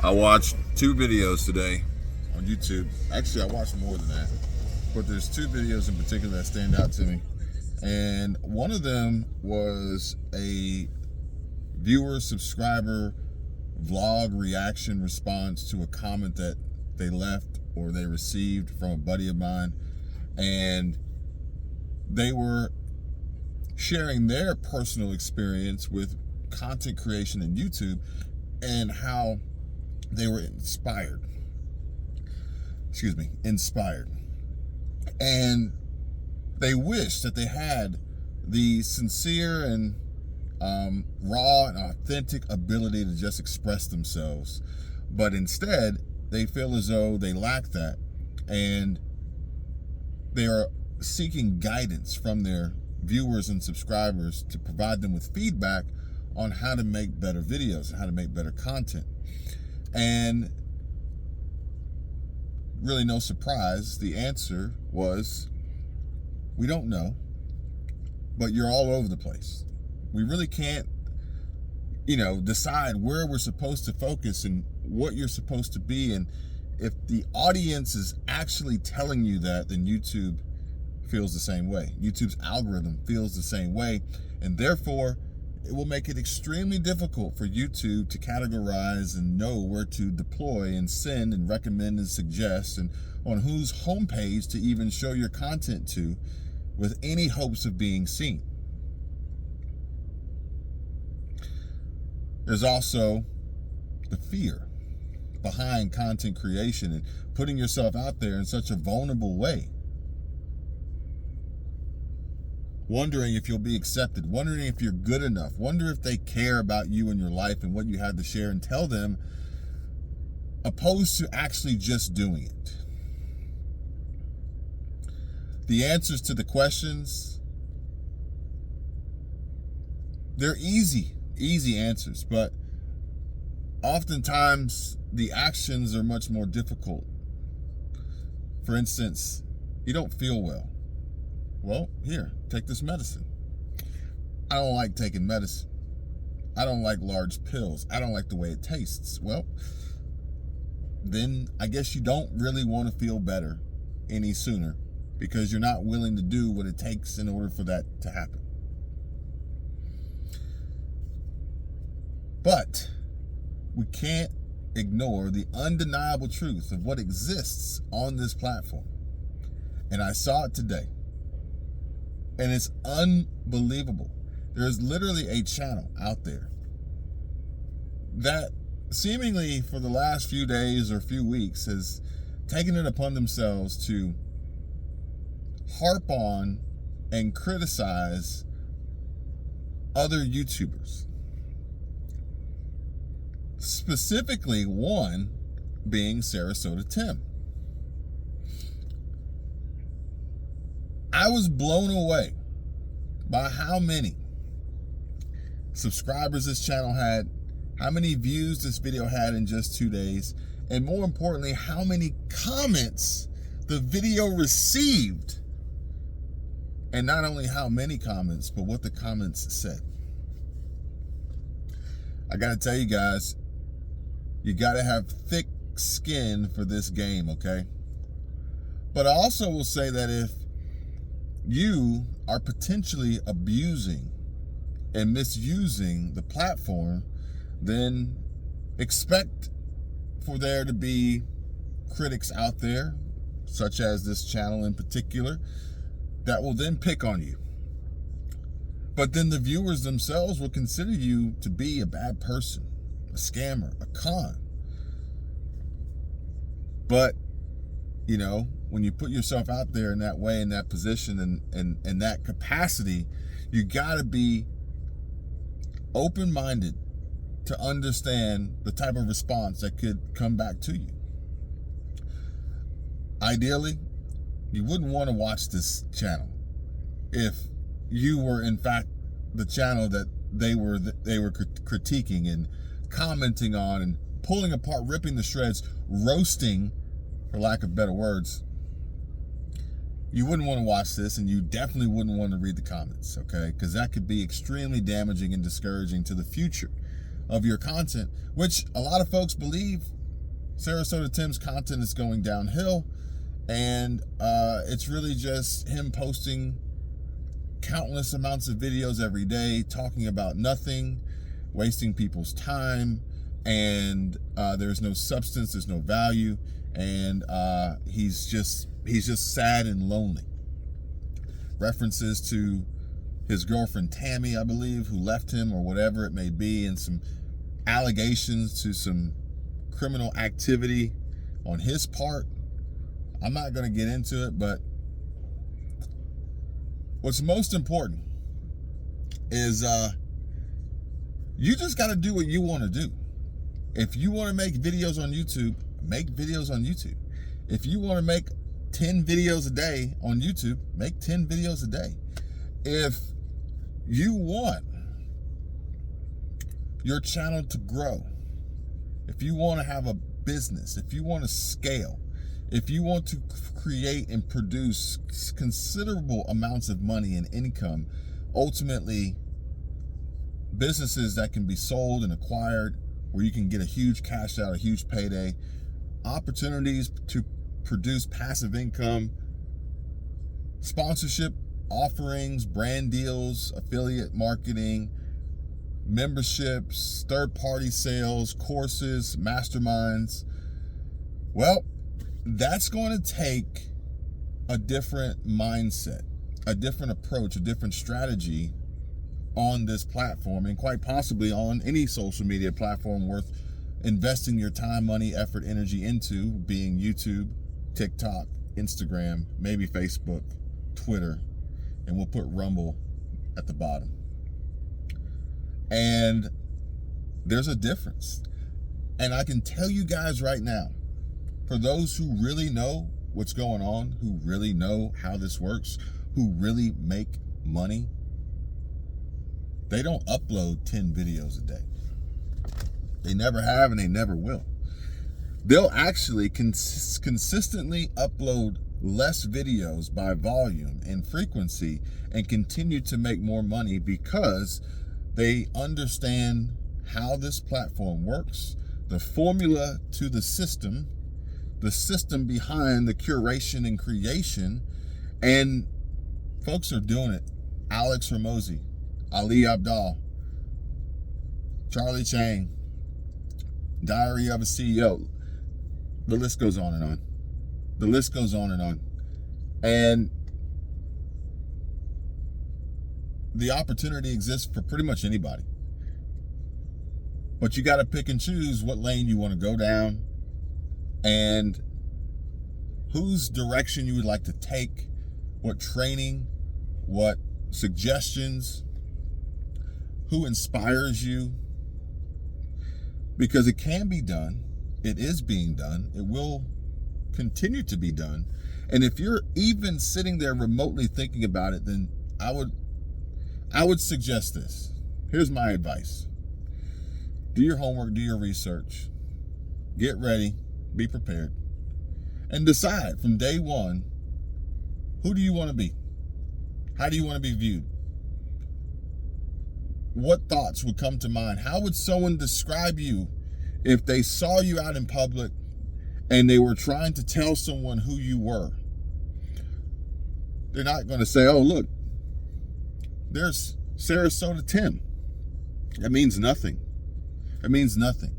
I watched 2 videos today on YouTube. Actually, I watched more than that, but there's 2 videos in particular that stand out to me. And one of them was a viewer subscriber vlog reaction response to a comment that they left or they received from a buddy of mine, and they were sharing their personal experience with content creation in YouTube and how they were inspired. And they wished that they had the sincere and raw and authentic ability to just express themselves. But instead, they feel as though they lack that. And they are seeking guidance from their viewers and subscribers to provide them with feedback on how to make better videos and how to make better content. And really no surprise, the answer was, we don't know, but you're all over the place. We really can't, decide where we're supposed to focus and what you're supposed to be. And if the audience is actually telling you that, then YouTube feels the same way. YouTube's algorithm feels the same way. And therefore, it will make it extremely difficult for YouTube to categorize and know where to deploy and send and recommend and suggest, and on whose homepage to even show your content to with any hopes of being seen. There's also the fear behind content creation and putting yourself out there in such a vulnerable way. Wondering if you'll be accepted, wondering if you're good enough, wonder if they care about you and your life and what you have to share and tell them, opposed to actually just doing it. The answers to the questions, they're easy answers, but oftentimes the actions are much more difficult. For instance, you don't feel well. Well, here, take this medicine. I don't like taking medicine. I don't like large pills. I don't like the way it tastes. Well, then I guess you don't really want to feel better any sooner, because you're not willing to do what it takes in order for that to happen. But we can't ignore the undeniable truth of what exists on this platform. And I saw it today. And it's unbelievable. There's literally a channel out there that seemingly for the last few days or few weeks has taken it upon themselves to harp on and criticize other YouTubers. Specifically, one being Sarasota Tim. I was blown away by how many subscribers this channel had, how many views this video had in just 2 days, and more importantly, how many comments the video received. And not only how many comments, but what the comments said. I gotta tell you guys, you gotta have thick skin for this game, okay? But I also will say that if you are potentially abusing and misusing the platform, then expect for there to be critics out there, such as this channel in particular, that will then pick on you. But then the viewers themselves will consider you to be a bad person, a scammer, a con. But, when you put yourself out there in that way, in that position, and in that capacity, you gotta be open-minded to understand the type of response that could come back to you. Ideally, you wouldn't want to watch this channel if you were in fact the channel that they were critiquing and commenting on and pulling apart, ripping to shreds, roasting, for lack of better words. You wouldn't want to watch this, and you definitely wouldn't want to read the comments, okay? Because that could be extremely damaging and discouraging to the future of your content, which a lot of folks believe Sarasota Tim's content is going downhill, and it's really just him posting countless amounts of videos every day, talking about nothing, wasting people's time, and there's no substance, there's no value, and he's just sad and lonely. References to his girlfriend Tammy, I believe, who left him or whatever it may be, and some allegations to some criminal activity on his part. I'm not going to get into it, but what's most important is you just got to do what you want to do. If you want to make videos on YouTube, make videos on YouTube. If you want to make 10 videos a day on YouTube, make 10 videos a day. If you want your channel to grow, if you want to have a business, if you want to scale, if you want to create and produce considerable amounts of money and income, ultimately businesses that can be sold and acquired, where you can get a huge cash out, a huge payday, opportunities to produce passive income, sponsorship offerings, brand deals, affiliate marketing, memberships, third-party sales, courses, masterminds. Well, that's going to take a different mindset, a different approach, a different strategy on this platform, and quite possibly on any social media platform worth investing your time, money, effort, energy into, being YouTube, TikTok, Instagram, maybe Facebook, Twitter, and we'll put Rumble at the bottom. And there's a difference. And I can tell you guys right now, for those who really know what's going on, who really know how this works, who really make money, they don't upload 10 videos a day. They never have, and they never will. They'll actually consistently upload less videos by volume and frequency and continue to make more money because they understand how this platform works, the formula to the system behind the curation and creation, and folks are doing it. Alex Hormozi, Ali Abdaal, Charlie Chang, Diary of a CEO. The list goes on and on. The list goes on and on. And the opportunity exists for pretty much anybody. But you got to pick and choose what lane you want to go down and whose direction you would like to take, what training, what suggestions, who inspires you. Because it can be done. It is being done. It will continue to be done. And if you're even sitting there remotely thinking about it, then I would suggest this. Here's my advice. Do your homework, do your research, get ready, be prepared, and decide from day one, who do you want to be? How do you want to be viewed? What thoughts would come to mind? How would someone describe you if they saw you out in public and they were trying to tell someone who you were? They're not going to say, oh, look, there's Sarasota Tim. That means nothing. It means nothing.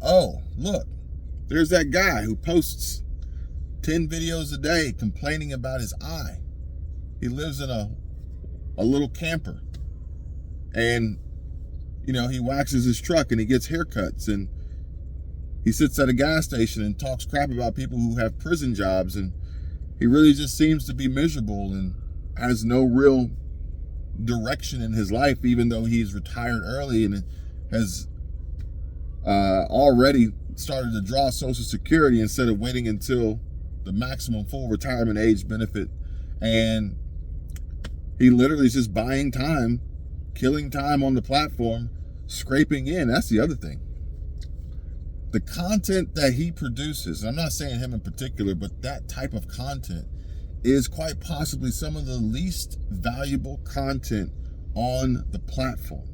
Oh, look, there's that guy who posts 10 videos a day complaining about his eye. He lives in a little camper. And, you know, he waxes his truck and he gets haircuts and he sits at a gas station and talks crap about people who have prison jobs, and he really just seems to be miserable and has no real direction in his life, even though he's retired early and has already started to draw Social Security instead of waiting until the maximum full retirement age benefit. And he literally is just buying time, killing time on the platform, scraping in. That's the other thing. The content that he produces, I'm not saying him in particular, but that type of content is quite possibly some of the least valuable content on the platform.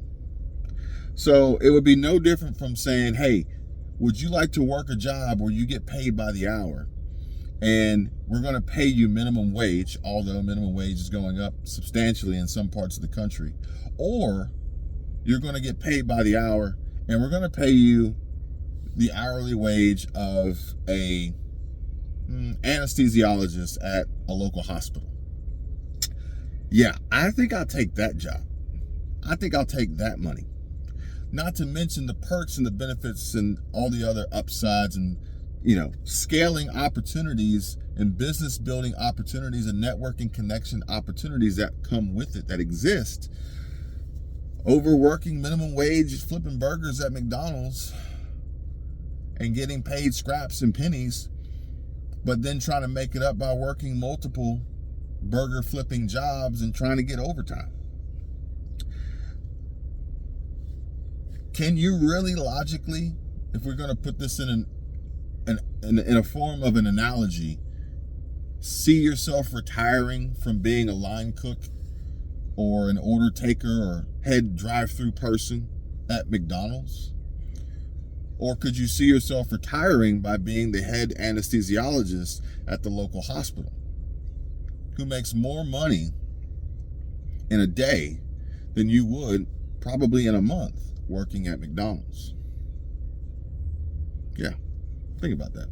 So it would be no different from saying, hey, would you like to work a job where you get paid by the hour? And we're going to pay you minimum wage, although minimum wage is going up substantially in some parts of the country. Or you're going to get paid by the hour, and we're going to pay you the hourly wage of a anesthesiologist at a local hospital. Yeah, I think I'll take that job. I think I'll take that money. Not to mention the perks and the benefits and all the other upsides and, scaling opportunities and business building opportunities and networking connection opportunities that come with it, that exist over working minimum wage, flipping burgers at McDonald's and getting paid scraps and pennies, but then trying to make it up by working multiple burger flipping jobs and trying to get overtime. Can you really logically, if we're going to put this in a form of an analogy, see yourself retiring from being a line cook or an order taker or head drive-through person at McDonald's? Or could you see yourself retiring by being the head anesthesiologist at the local hospital, who makes more money in a day than you would probably in a month working at McDonald's? Yeah, think about that.